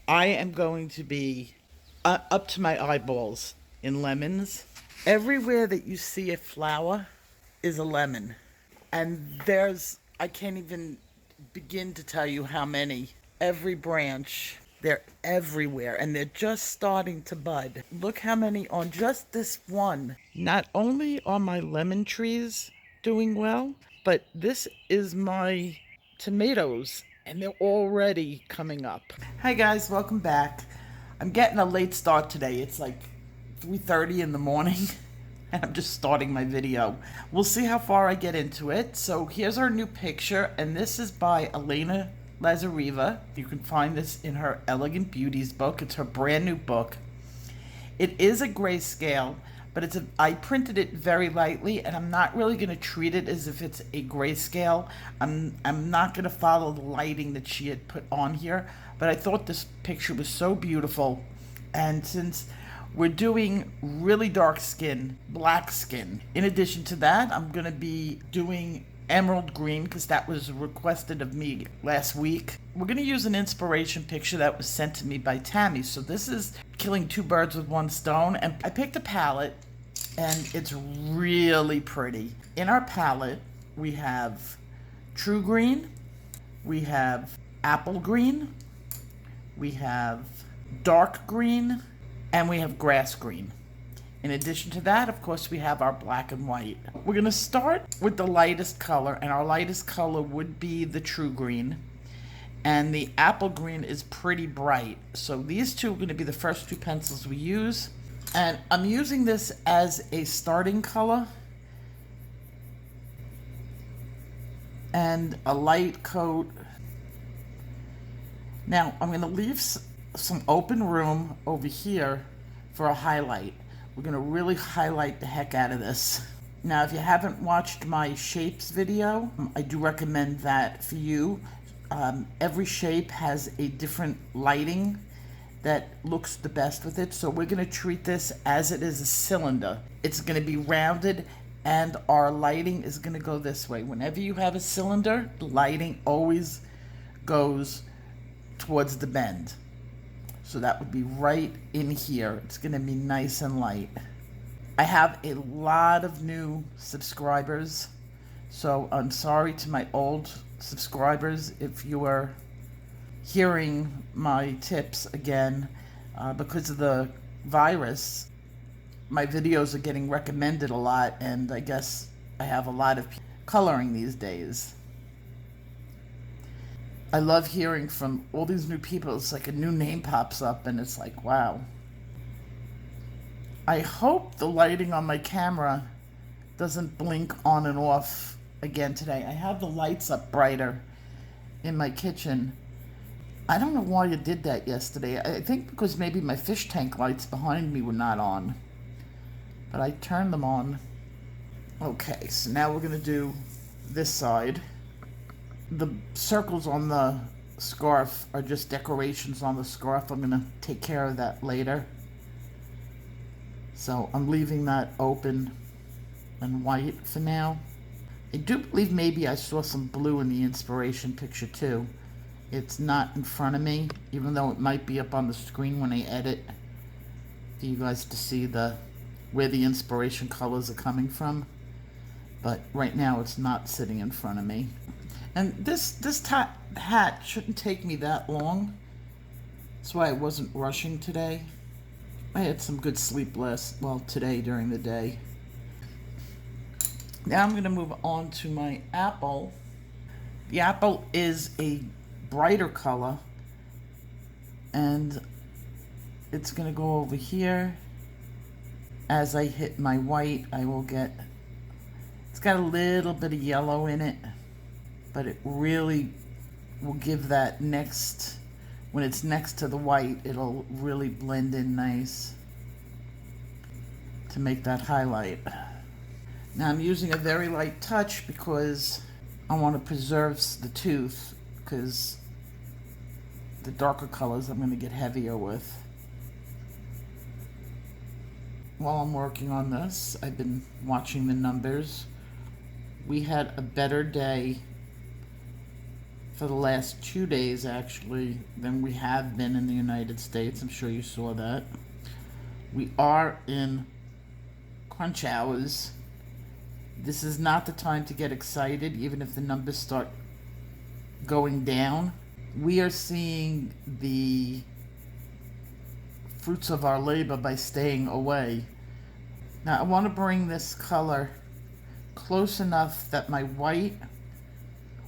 I am going to be up to my eyeballs in lemons. Everywhere that you see a flower is a lemon. And I can't even begin to tell you how many. Every branch, they're everywhere and they're just starting to bud. Look how many on just this one. Not only are my lemon trees doing well, but this is my tomatoes and they're already coming up. Hi guys, welcome back. I'm getting a late start today. It's like 3:30 in the morning. And I'm just starting my video. We'll see how far I get into it. So here's our new picture, and this is by Alena Lazareva. You can find this in her Elegant Beauties book. It's her brand new book. It is a grayscale, but I printed it very lightly, and I'm not really going to treat it as if it's a grayscale. I'm not going to follow the lighting that she had put on here, but I thought this picture was so beautiful, and since we're doing really dark skin, black skin. In addition to that, I'm going to be doing emerald green because that was requested of me last week. We're going to use an inspiration picture that was sent to me by Tammy. So this is killing two birds with one stone. And I picked a palette and it's really pretty. In our palette, we have true green, we have apple green, we have dark green, and we have grass green. In addition to that, of course, we have our black and white. We're going to start with the lightest color, and our lightest color would be the true green. And the apple green is pretty bright. So these two are going to be the first two pencils we use. And I'm using this as a starting color and a light coat. Now, I'm going to leave some open room over here for a highlight. We're going to really highlight the heck out of this. Now, if you haven't watched my shapes video, I do recommend that for you. Every shape has a different lighting that looks the best with it. So we're going to treat this as it is a cylinder. It's going to be rounded and our lighting is going to go this way. Whenever you have a cylinder, the lighting always goes towards the bend. So that would be right in here. It's going to be nice and light. I have a lot of new subscribers, so I'm sorry to my old subscribers if you are hearing my tips again. Because of the virus, my videos are getting recommended a lot, and I guess I have a lot of coloring these days. I love hearing from all these new people. It's like a new name pops up and it's like, wow. I hope the lighting on my camera doesn't blink on and off again today. I have the lights up brighter in my kitchen. I don't know why you did that yesterday. I think because maybe my fish tank lights behind me were not on. But I turned them on. Okay, so now we're going to do this side. The circles on the scarf are just decorations on the scarf. I'm going to take care of that later. So I'm leaving that open and white for now. I do believe maybe I saw some blue in the inspiration picture too. It's not in front of me, even though it might be up on the screen when I edit for you guys to see where the inspiration colors are coming from. But right now it's not sitting in front of me. And this hat shouldn't take me that long. That's why I wasn't rushing today. I had some good sleep today during the day. Now I'm going to move on to my apple. The apple is a brighter color. And it's going to go over here. As I hit my white, it's got a little bit of yellow in it. But it really will give that when it's next to the white, it'll really blend in nice to make that highlight. Now I'm using a very light touch because I want to preserve the tooth, because the darker colors I'm going to get heavier with. While I'm working on this, I've been watching the numbers we had a better day for the last 2 days, actually, than we have been in the United States. I'm sure you saw that. We are in crunch hours. This is not the time to get excited, even if the numbers start going down. We are seeing the fruits of our labor by staying away. Now I want to bring this color close enough that my white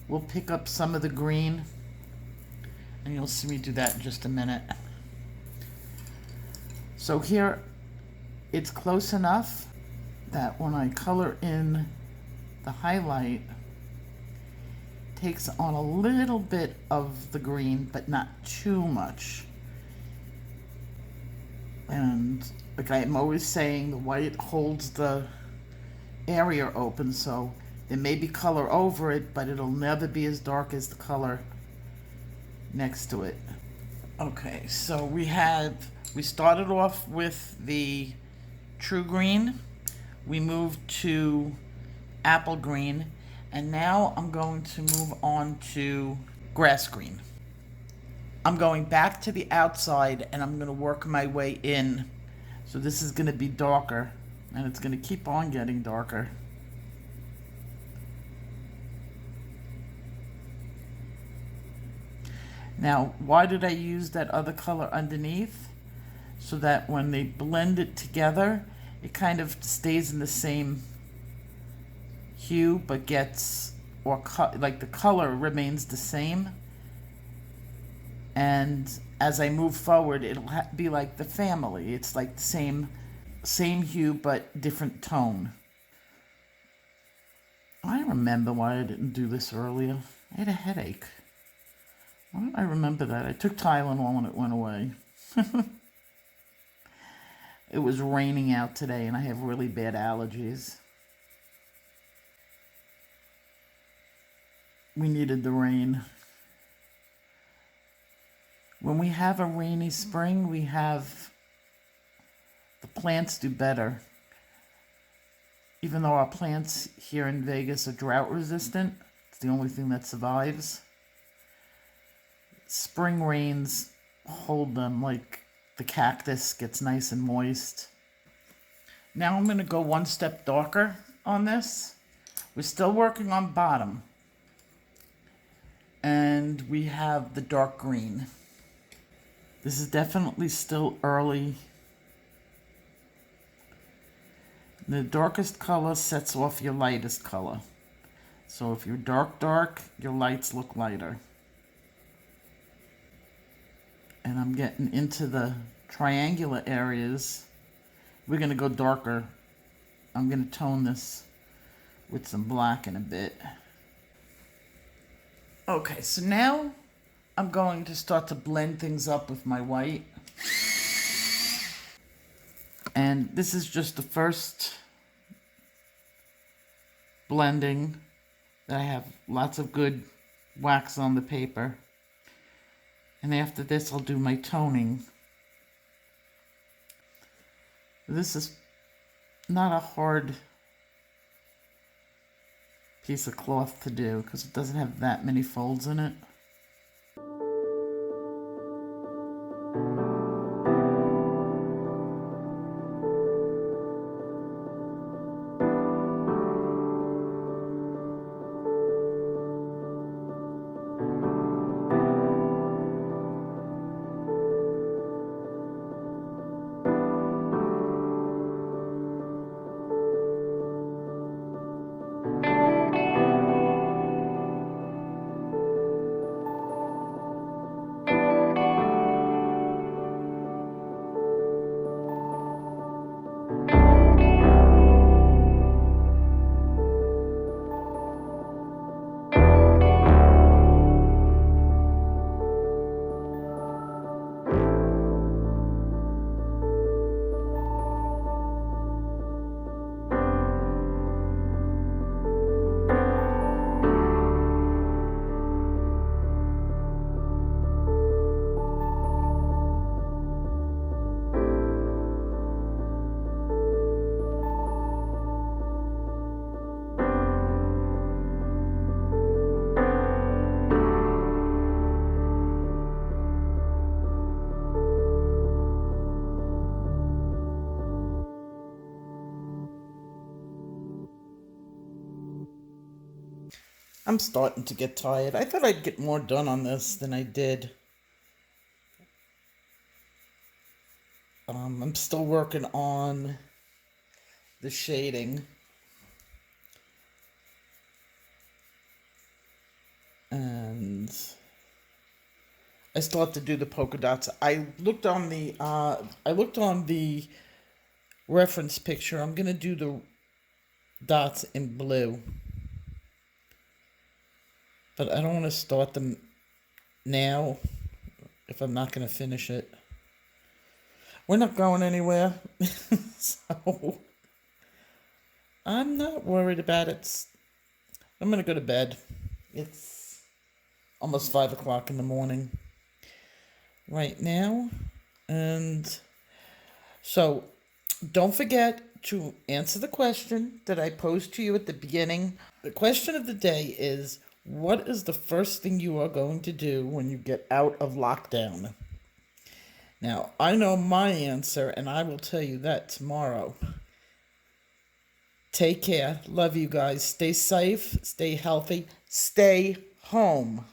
will pick up some of the green, and you'll see me do that in just a minute. So here it's close enough that when I color in the highlight, it takes on a little bit of the green, but not too much. And like I'm always saying, the white holds the area open, so there may be color over it, but it'll never be as dark as the color next to it. Okay, so we started off with the true green, we moved to apple green, and now I'm going to move on to grass green. I'm going back to the outside and I'm going to work my way in. So this is going to be darker, and it's going to keep on getting darker. Now, why did I use that other color underneath? So that when they blend it together, it kind of stays in the same hue, but gets, like the color remains the same. And as I move forward, it'll be like the family. It's like the same hue, but different tone. I remember why I didn't do this earlier. I had a headache. Why don't I remember that? I took Tylenol when it went away. It was raining out today, and I have really bad allergies. We needed the rain. When we have a rainy spring, the plants do better. Even though our plants here in Vegas are drought resistant, it's the only thing that survives. Spring rains hold them, like the cactus gets nice and moist. Now I'm going to go one step darker on this. We're still working on bottom. And we have the dark green. This is definitely still early. The darkest color sets off your lightest color. So if you're dark, your lights look lighter. And I'm getting into the triangular areas. We're going to go darker. I'm going to tone this with some black in a bit. Okay, so now I'm going to start to blend things up with my white. And this is just the first blending. I have lots of good wax on the paper. And after this, I'll do my toning. This is not a hard piece of cloth to do because it doesn't have that many folds in it. I'm starting to get tired. I thought I'd get more done on this than I did. I'm still working on the shading. And I still have to do the polka dots. I looked on the reference picture. I'm gonna do the dots in blue. But I don't want to start them now if I'm not gonna finish it. We're not going anywhere. So I'm not worried about it. I'm gonna go to bed. It's almost 5 o'clock in the morning right now. And so don't forget to answer the question that I posed to you at the beginning. The question of the day is, what is the first thing you are going to do when you get out of lockdown? Now, I know my answer, and I will tell you that tomorrow. Take care. Love you guys. Stay safe. Stay healthy. Stay home.